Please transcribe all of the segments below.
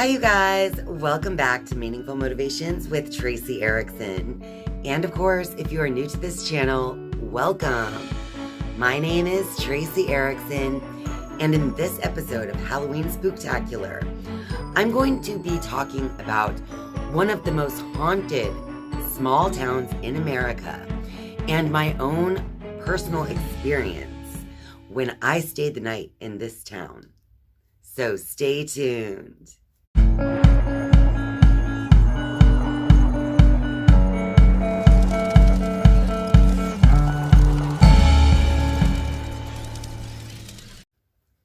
Hi, you guys. Welcome back to Meaningful Motivations with Tracy Erickson. And of course, if you are new to this channel, welcome. My name is Tracy Erickson, and in this episode of Halloween Spooktacular, I'm going to be talking about one of the most haunted small towns in America and my own personal experience when I stayed the night in this town. So stay tuned.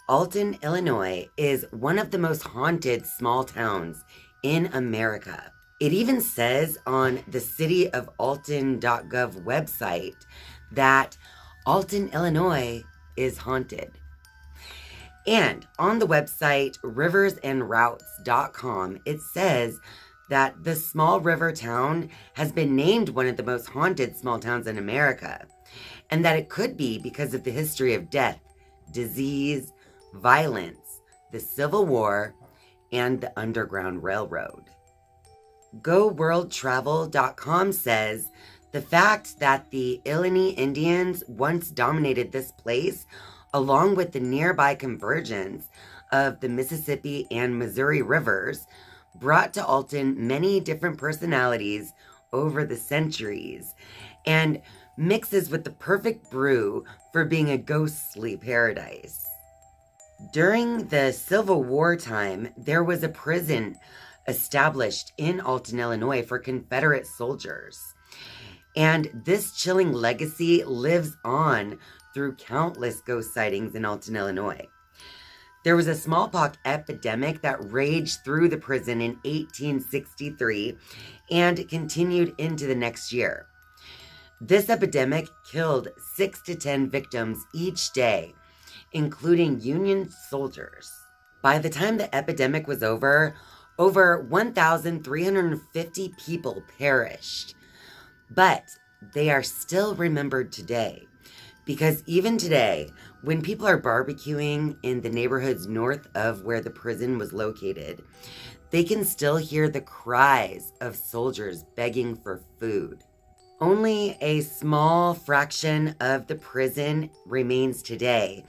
Alton, Illinois is one of the most haunted small towns in America. It even says on the City of Alton.gov website that Alton, Illinois is haunted. And on the website riversandroutes.com, it says that the small river town has been named one of the most haunted small towns in America, and that it could be because of the history of death, disease, violence, the Civil War, and the Underground Railroad. GoWorldTravel.com says the fact that the Illinois Indians once dominated this place, along with the nearby convergence of the Mississippi and Missouri rivers, brought to Alton many different personalities over the centuries and mixes with the perfect brew for being a ghostly paradise. During the Civil War time, there was a prison established in Alton, Illinois for Confederate soldiers. And this chilling legacy lives on through countless ghost sightings in Alton, Illinois. There was a smallpox epidemic that raged through the prison in 1863 and continued into the next year. This epidemic killed 6 to 10 victims each day, including Union soldiers. By the time the epidemic was over 1,350 people perished. But they are still remembered today, because even today, when people are barbecuing in the neighborhoods north of where the prison was located, they can still hear the cries of soldiers begging for food. Only a small fraction of the prison remains today,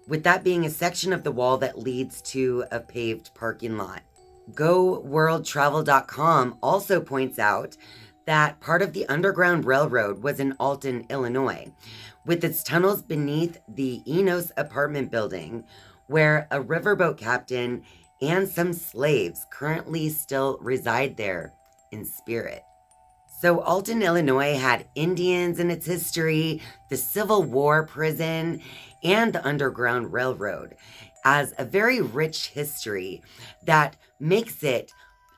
with that being a section of the wall that leads to a paved parking lot. GoWorldTravel.com also points out that part of the Underground Railroad was in Alton, Illinois, with its tunnels beneath the Enos apartment building, where a riverboat captain and some slaves currently still reside there in spirit. So Alton, Illinois had Indians in its history, the Civil War prison, and the Underground Railroad as a very rich history that makes it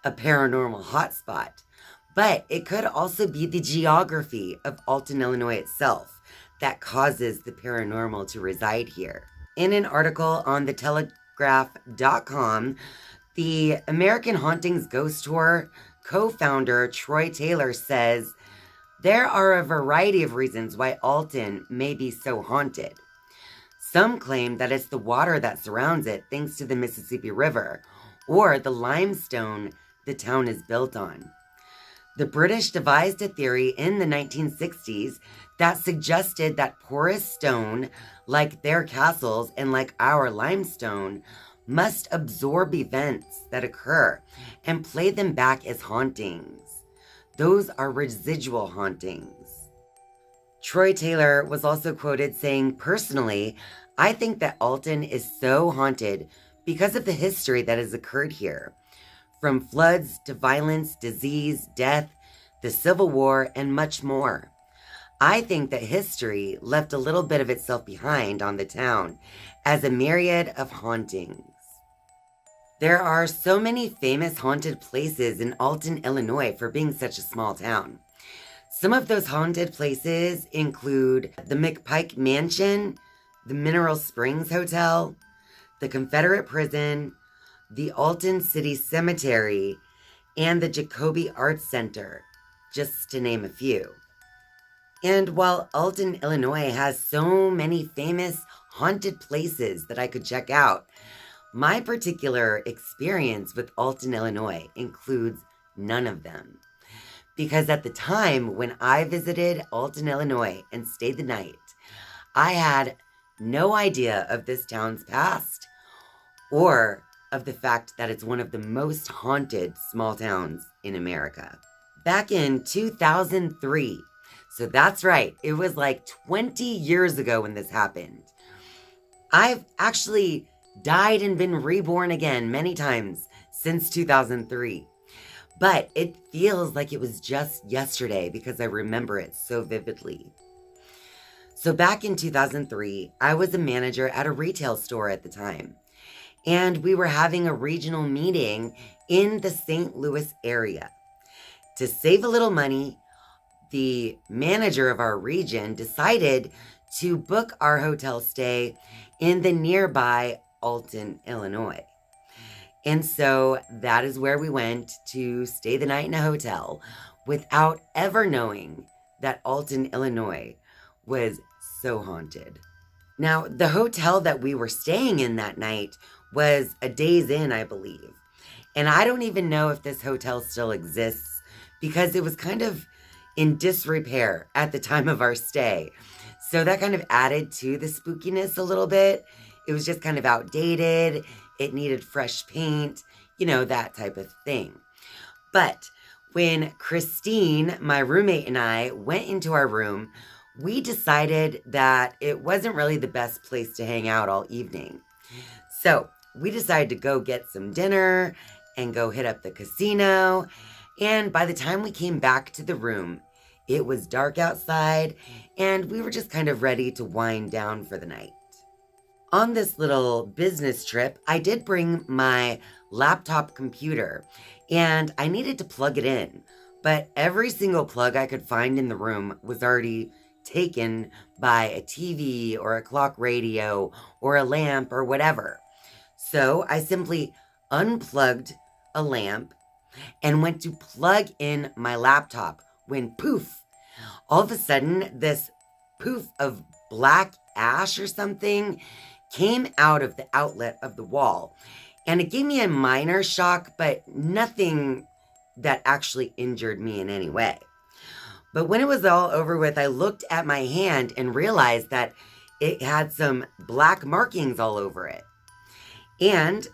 a paranormal hotspot. But it could also be the geography of Alton, Illinois itself that causes the paranormal to reside here. In an article on thetelegraph.com, the American Hauntings Ghost Tour co-founder Troy Taylor says, there are a variety of reasons why Alton may be so haunted. Some claim that it's the water that surrounds it thanks to the Mississippi River, or the limestone the town is built on. The British devised a theory in the 1960s that suggested that porous stone, like their castles and like our limestone, must absorb events that occur and play them back as hauntings. Those are residual hauntings. Troy Taylor was also quoted saying, personally, I think that Alton is so haunted because of the history that has occurred here. From floods to violence, disease, death, the Civil War, and much more. I think that history left a little bit of itself behind on the town as a myriad of hauntings. There are so many famous haunted places in Alton, Illinois for being such a small town. Some of those haunted places include the McPike Mansion, the Mineral Springs Hotel, the Confederate Prison, the Alton City Cemetery, and the Jacoby Arts Center, just to name a few. And while Alton, Illinois has so many famous haunted places that I could check out, My particular experience with Alton, Illinois includes none of them. Because at the time when I visited Alton, Illinois and stayed the night, I had no idea of this town's past or of the fact that it's one of the most haunted small towns in America. Back in 2003, so that's right, it was like 20 years ago when this happened. I've actually died and been reborn again many times since 2003. But it feels like it was just yesterday because I remember it so vividly. So back in 2003, I was a manager at a retail store at the time. And we were having a regional meeting in the St. Louis area. To save a little money, the manager of our region decided to book our hotel stay in the nearby Alton, Illinois. And so that is where we went to stay the night in a hotel without ever knowing that Alton, Illinois was so haunted. Now, the hotel that we were staying in that night was a Days Inn, I believe. And I don't even know if this hotel still exists because it was kind of in disrepair at the time of our stay. So that kind of added to the spookiness a little bit. It was just kind of outdated. It needed fresh paint, that type of thing. But when Christine, my roommate, and I went into our room, we decided that it wasn't really the best place to hang out all evening. So we decided to go get some dinner and go hit up the casino. And by the time we came back to the room, it was dark outside and we were just kind of ready to wind down for the night. On this little business trip, I did bring my laptop computer and I needed to plug it in, but every single plug I could find in the room was already taken by a TV or a clock radio or a lamp or whatever. So I simply unplugged a lamp and went to plug in my laptop when poof, all of a sudden this poof of black ash or something came out of the outlet of the wall. And it gave me a minor shock, but nothing that actually injured me in any way. But when it was all over with, I looked at my hand and realized that it had some black markings all over it. And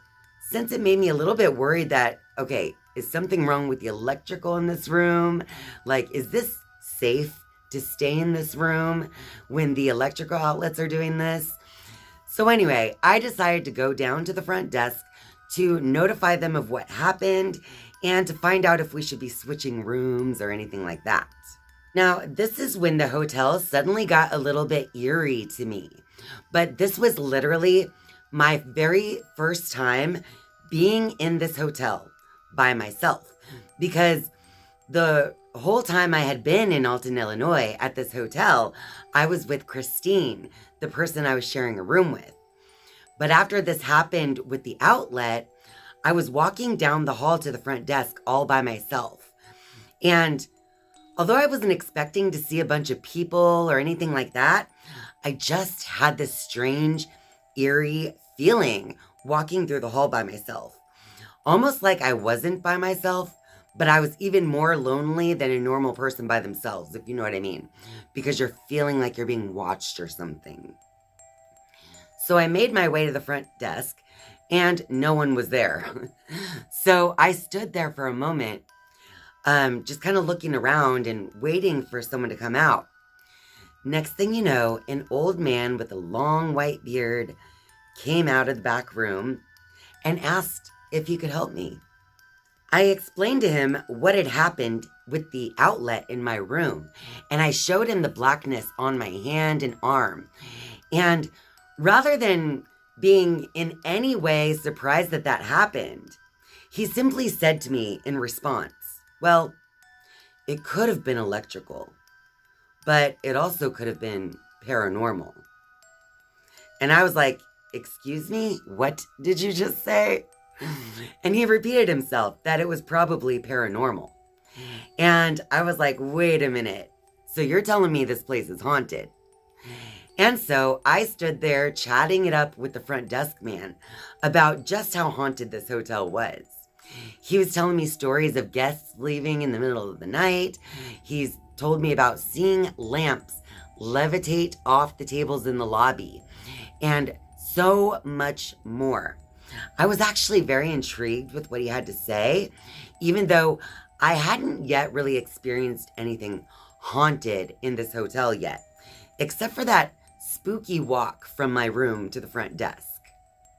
since it made me a little bit worried that, okay, is something wrong with the electrical in this room? Like, is this safe to stay in this room when the electrical outlets are doing this? So anyway, I decided to go down to the front desk to notify them of what happened and to find out if we should be switching rooms or anything like that. Now, this is when the hotel suddenly got a little bit eerie to me. But this was literally my very first time being in this hotel by myself. Because the whole time I had been in Alton, Illinois at this hotel, I was with Christine, the person I was sharing a room with. But after this happened with the outlet, I was walking down the hall to the front desk all by myself. And although I wasn't expecting to see a bunch of people or anything like that, I just had this strange, eerie feeling walking through the hall by myself. Almost like I wasn't by myself, but I was even more lonely than a normal person by themselves, if you know what I mean. Because you're feeling like you're being watched or something. So I made my way to the front desk, and no one was there. So I stood there for a moment, just kind of looking around and waiting for someone to come out. Next thing you know, an old man with a long white beard came out of the back room and asked if he could help me. I explained to him what had happened with the outlet in my room, and I showed him the blackness on my hand and arm. And rather than being in any way surprised that that happened, he simply said to me in response, well, it could have been electrical, but it also could have been paranormal. And I was like, excuse me, what did you just say? And he repeated himself that it was probably paranormal. And I was like, wait a minute. So you're telling me this place is haunted? And so I stood there chatting it up with the front desk man about just how haunted this hotel was. He was telling me stories of guests leaving in the middle of the night. He's told me about seeing lamps levitate off the tables in the lobby, and so much more. I was actually very intrigued with what he had to say, even though I hadn't yet really experienced anything haunted in this hotel yet, except for that spooky walk from my room to the front desk.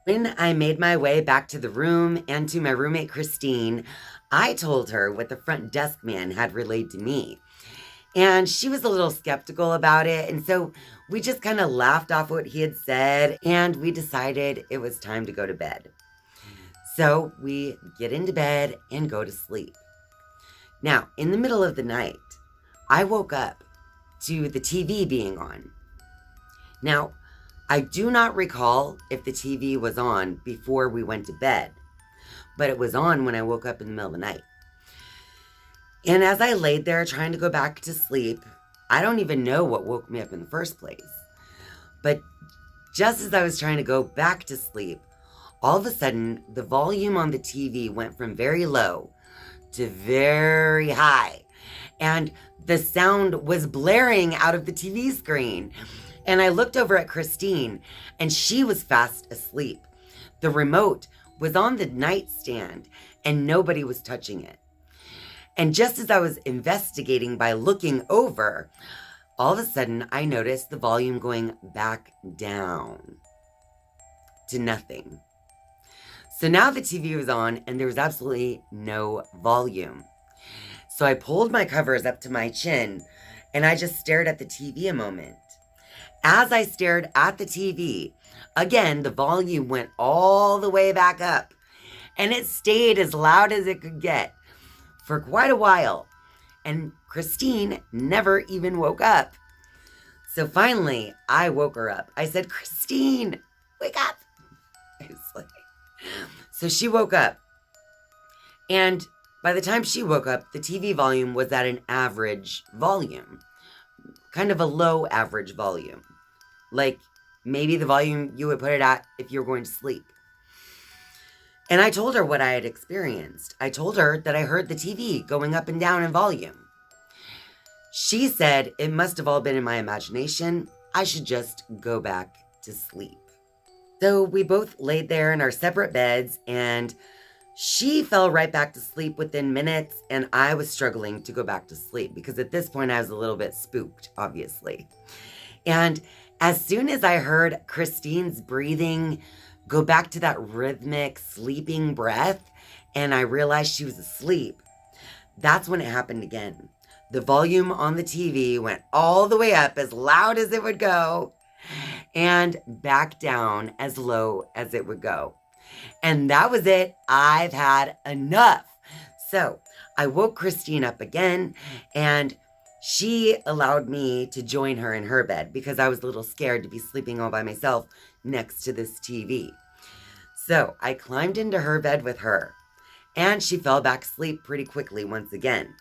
When I made my way back to the room and to my roommate Christine, I told her what the front desk man had relayed to me. And she was a little skeptical about it, and so we just kind of laughed off what he had said, and we decided it was time to go to bed. So we get into bed and go to sleep. Now, in the middle of the night, I woke up to the TV being on. Now, I do not recall if the TV was on before we went to bed, but it was on when I woke up in the middle of the night. And as I laid there trying to go back to sleep, I don't even know what woke me up in the first place. But just as I was trying to go back to sleep, all of a sudden, the volume on the TV went from very low to very high. And the sound was blaring out of the TV screen. And I looked over at Christine, and she was fast asleep. The remote was on the nightstand, and nobody was touching it. And just as I was investigating by looking over, all of a sudden I noticed the volume going back down to nothing. So now the TV was on and there was absolutely no volume. So I pulled my covers up to my chin and I just stared at the TV a moment. As I stared at the TV, again, the volume went all the way back up and it stayed as loud as it could get for quite a while, and Christine never even woke up. So finally, I woke her up. I said, "Christine, wake up." So she woke up, and by the time she woke up, the TV volume was at an average volume, kind of a low average volume, like maybe the volume you would put it at if you were going to sleep. And I told her what I had experienced. I told her that I heard the TV going up and down in volume. She said it must have all been in my imagination. I should just go back to sleep. So we both laid there in our separate beds, and she fell right back to sleep within minutes, and I was struggling to go back to sleep because at this point I was a little bit spooked, obviously. And as soon as I heard Christine's breathing go back to that rhythmic sleeping breath, and I realized she was asleep, that's when it happened again. The volume on the TV went all the way up as loud as it would go and back down as low as it would go. And that was it. I've had enough. So I woke Christine up again, and she allowed me to join her in her bed because I was a little scared to be sleeping all by myself next to this TV. So I climbed into her bed with her, and she fell back asleep pretty quickly once again.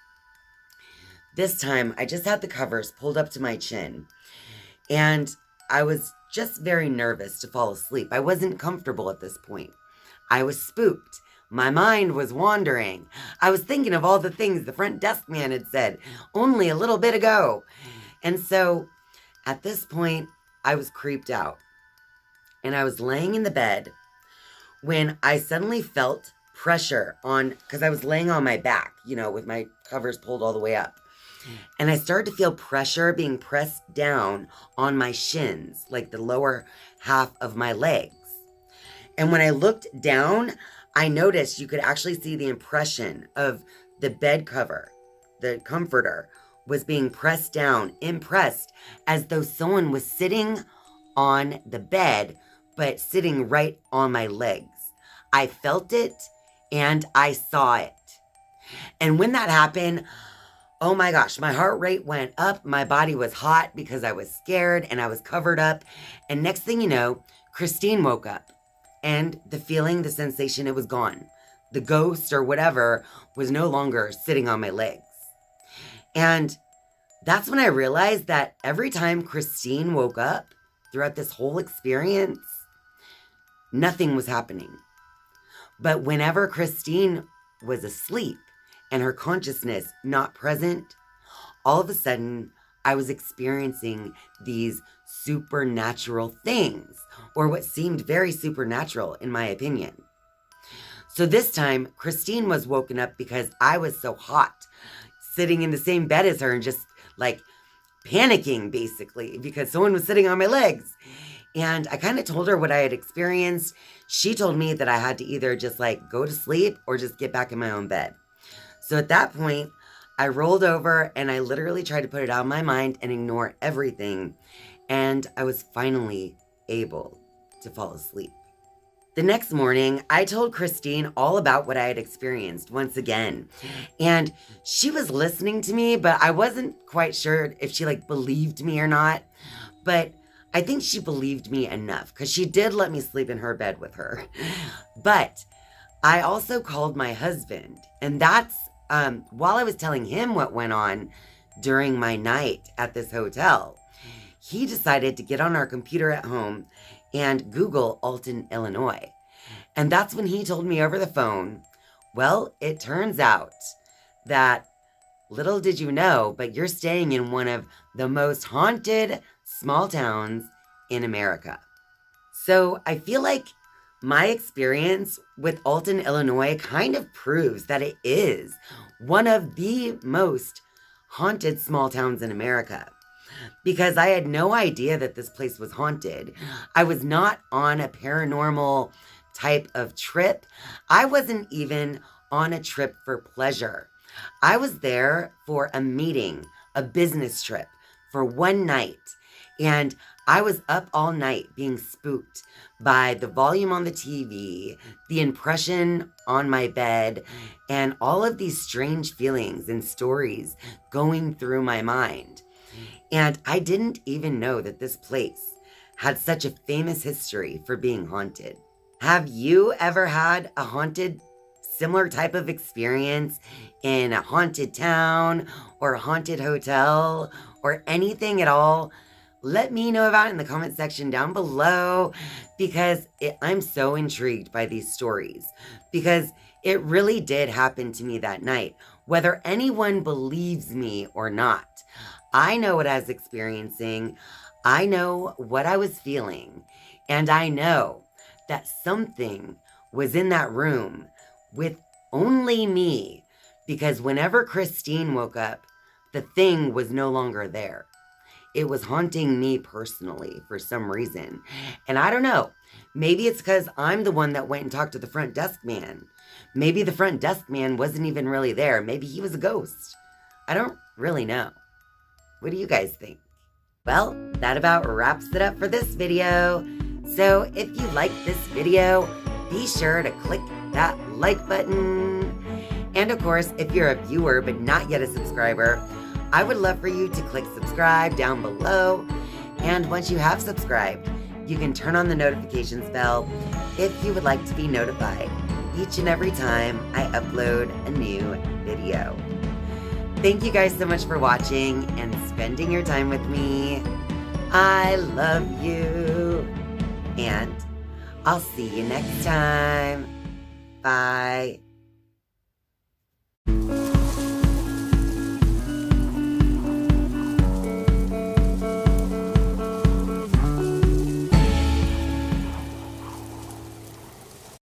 This time, I just had the covers pulled up to my chin, and I was just very nervous to fall asleep. I wasn't comfortable at this point. I was spooked. My mind was wandering. I was thinking of all the things the front desk man had said only a little bit ago. And so at this point, I was creeped out. And I was laying in the bed when I suddenly felt pressure on, because I was laying on my back, with my covers pulled all the way up. And I started to feel pressure being pressed down on my shins, like the lower half of my legs. And when I looked down, I noticed you could actually see the impression of the bed cover, the comforter, was being pressed down, impressed, as though someone was sitting on the bed, but sitting right on my legs. I felt it and I saw it. And when that happened, oh my gosh, my heart rate went up. My body was hot because I was scared and I was covered up. And next thing you know, Christine woke up. And the feeling, the sensation, it was gone. The ghost or whatever was no longer sitting on my legs. And that's when I realized that every time Christine woke up, throughout this whole experience, nothing was happening. But whenever Christine was asleep and her consciousness not present, all of a sudden, I was experiencing these supernatural things, or what seemed very supernatural in my opinion. So this time, Christine was woken up because I was so hot, sitting in the same bed as her and just like panicking basically because someone was sitting on my legs. And I kind of told her what I had experienced. She told me that I had to either just like go to sleep or just get back in my own bed. So at that point, I rolled over and I literally tried to put it out of my mind and ignore everything. And I was finally able to fall asleep. The next morning, I told Christine all about what I had experienced once again. And she was listening to me, but I wasn't quite sure if she like believed me or not. But I think she believed me enough because she did let me sleep in her bed with her. But I also called my husband, and that's while I was telling him what went on during my night at this hotel, he decided to get on our computer at home and Google Alton, Illinois. And that's when he told me over the phone, well, it turns out that little did you know, but you're staying in one of the most haunted small towns in America. So I feel like my experience with Alton, Illinois kind of proves that it is one of the most haunted small towns in America. Because I had no idea that this place was haunted. I was not on a paranormal type of trip. I wasn't even on a trip for pleasure. I was there for a meeting, a business trip for one night. And I was up all night being spooked by the volume on the TV, the impression on my bed, and all of these strange feelings and stories going through my mind. And I didn't even know that this place had such a famous history for being haunted. Have you ever had a haunted, similar type of experience in a haunted town or a haunted hotel or anything at all? Let me know about it in the comment section down below because I'm so intrigued by these stories because it really did happen to me that night. Whether anyone believes me or not, I know what I was experiencing, I know what I was feeling, and I know that something was in that room with only me because whenever Christine woke up, the thing was no longer there. It was haunting me personally for some reason. And I don't know, maybe it's because I'm the one that went and talked to the front desk man. Maybe the front desk man wasn't even really there. Maybe he was a ghost. I don't really know. What do you guys think? Well, that about wraps it up for this video. So if you like this video, be sure to click that like button. And of course, if you're a viewer but not yet a subscriber, I would love for you to click subscribe down below. And once you have subscribed, you can turn on the notifications bell if you would like to be notified each and every time I upload a new video. Thank you guys so much for watching and spending your time with me. I love you. And I'll see you next time. Bye.